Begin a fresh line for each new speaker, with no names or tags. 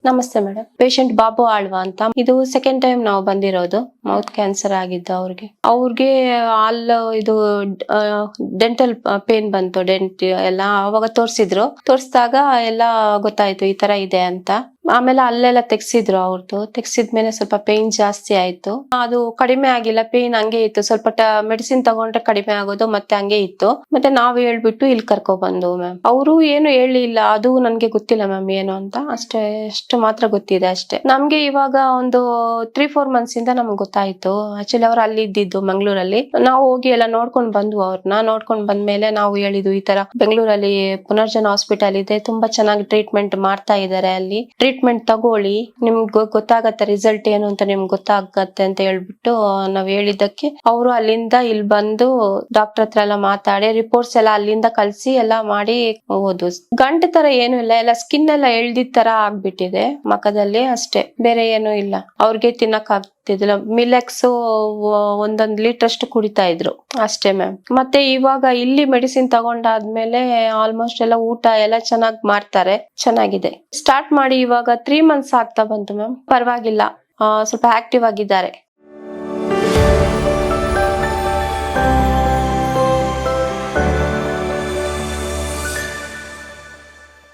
ನಮಸ್ತೆ madam. Patient Babu Alva ಅಂತ. ಇದು ಸೆಕೆಂಡ್ ಟೈಮ್ ನಾವು ಬಂದಿರೋದು. ಮೌತ್ ಕ್ಯಾನ್ಸರ್ ಆಗಿದ್ದು ಅವ್ರಿಗೆ ಇದು ಡೆಂಟಲ್ ಪೇನ್ ಬಂತು. ಡೆಂಟ್ ಎಲ್ಲ ಅವಾಗ ತೋರ್ಸಿದಾಗ ಎಲ್ಲ ಗೊತ್ತಾಯ್ತು ಈ ತರ ಇದೆ ಅಂತ. ಆಮೇಲೆ ಅಲ್ಲೆಲ್ಲ ತೆಗ್ಸಿದ್ರು. ಅವ್ರದ್ದು ತೆಗ್ಸಿದ್ಮೇಲೆ ಸ್ವಲ್ಪ ಪೇನ್ ಜಾಸ್ತಿ ಆಯ್ತು. ಅದು ಕಡಿಮೆ ಆಗಿಲ್ಲ, ಪೇನ್ ಹಂಗೆ ಇತ್ತು. ಸ್ವಲ್ಪ ಮೆಡಿಸಿನ್ ತಗೊಂಡ್ರೆ ಕಡಿಮೆ ಆಗೋದು, ಮತ್ತೆ ಹಂಗೆ ಇತ್ತು. ಮತ್ತೆ ನಾವ್ ಹೇಳ್ಬಿಟ್ಟು ಇಲ್ಲಿ ಕರ್ಕೊ ಬಂದು ಮ್ಯಾಮ್. ಅವರು ಏನು ಹೇಳಿಲ್ಲ, ಅದು ನನ್ಗೆ ಗೊತ್ತಿಲ್ಲ ಮ್ಯಾಮ್ ಏನು ಅಂತ. ಅಷ್ಟು ಮಾತ್ರ ಗೊತ್ತಿದೆ ಅಷ್ಟೇ. ನಮ್ಗೆ ಇವಾಗ ಒಂದು 3-4 months ಇಂದ ನಮ್ಗೆ ಗೊತ್ತಾಯ್ತು. ಆಕ್ಚುಲಿ ಅವ್ರು ಅಲ್ಲಿ ಇದ್ದಿದ್ದು ಮಂಗ್ಳೂರಲ್ಲಿ. ನಾವು ಹೋಗಿ ಎಲ್ಲ ನೋಡ್ಕೊಂಡ್ ಬಂದ್ವು. ಅವ್ರನ್ನ ನೋಡ್ಕೊಂಡ್ ಬಂದ್ಮೇಲೆ ನಾವು ಹೇಳಿದ್ವು ಈ ತರ ಬೆಂಗಳೂರಲ್ಲಿ ಪುನರ್ಜನ ಹಾಸ್ಪಿಟಲ್ ಇದೆ, ತುಂಬಾ ಚೆನ್ನಾಗಿ ಟ್ರೀಟ್ಮೆಂಟ್ ಮಾಡ್ತಾ ಇದಾರೆ, ಅಲ್ಲಿ ಟ್ರೀಟ್ಮೆಂಟ್ ತಗೊಳ್ಳಿ, ನಿಮ್ಗೆ ಗೊತ್ತಾಗತ್ತೆ ರಿಸಲ್ಟ್ ಏನು ಅಂತ, ನಿಮ್ಗೆ ಗೊತ್ತಾಗತ್ತೆ ಅಂತ ಹೇಳ್ಬಿಟ್ಟು ನಾವ್ ಹೇಳಿದ್ದಕ್ಕೆ ಅವರು ಅಲ್ಲಿಂದ ಇಲ್ಲಿ ಬಂದು ಡಾಕ್ಟರ್ ಹತ್ರ ಎಲ್ಲ ಮಾತಾಡಿ ರಿಪೋರ್ಟ್ಸ್ ಎಲ್ಲ ಅಲ್ಲಿಂದ ಕಳ್ಸಿ ಎಲ್ಲ ಮಾಡಿ ಹೋದ್ವು. ಗಂಟು ತರ ಏನು ಇಲ್ಲ, ಎಲ್ಲ ಸ್ಕಿನ್ ಎಲ್ಲ ಎಳ್ದಿದ್ ತರ ಆಗ್ಬಿಟ್ಟಿದೆ ಮಖದಲ್ಲಿ ಅಷ್ಟೇ, ಬೇರೆ ಏನು ಇಲ್ಲ. ಅವ್ರಿಗೆ ತಿನ್ನಕ್ ಆಗ್ತಿದಿಲ್ಲ. ಮಿಲೆಕ್ಸ್ 1 ಲೀಟರ್ ಅಷ್ಟು ಕುಡಿತಾ ಇದ್ರು ಅಷ್ಟೇ ಮ್ಯಾಮ್. ಮತ್ತೆ ಇವಾಗ ಇಲ್ಲಿ ಮೆಡಿಸಿನ್ ತಗೊಂಡಾದ್ಮೇಲೆ ಆಲ್ಮೋಸ್ಟ್ ಎಲ್ಲ ಊಟ ಎಲ್ಲ ಚೆನ್ನಾಗ್ ಮಾಡ್ತಾರೆ, ಚೆನ್ನಾಗಿದೆ. ಸ್ಟಾರ್ಟ್ ಮಾಡಿ ಇವಾಗ 3 months ಆಗ್ತಾ ಬಂತು ಮ್ಯಾಮ್. ಪರವಾಗಿಲ್ಲ, ಸ್ವಲ್ಪ ಆಕ್ಟಿವ್ ಆಗಿದ್ದಾರೆ.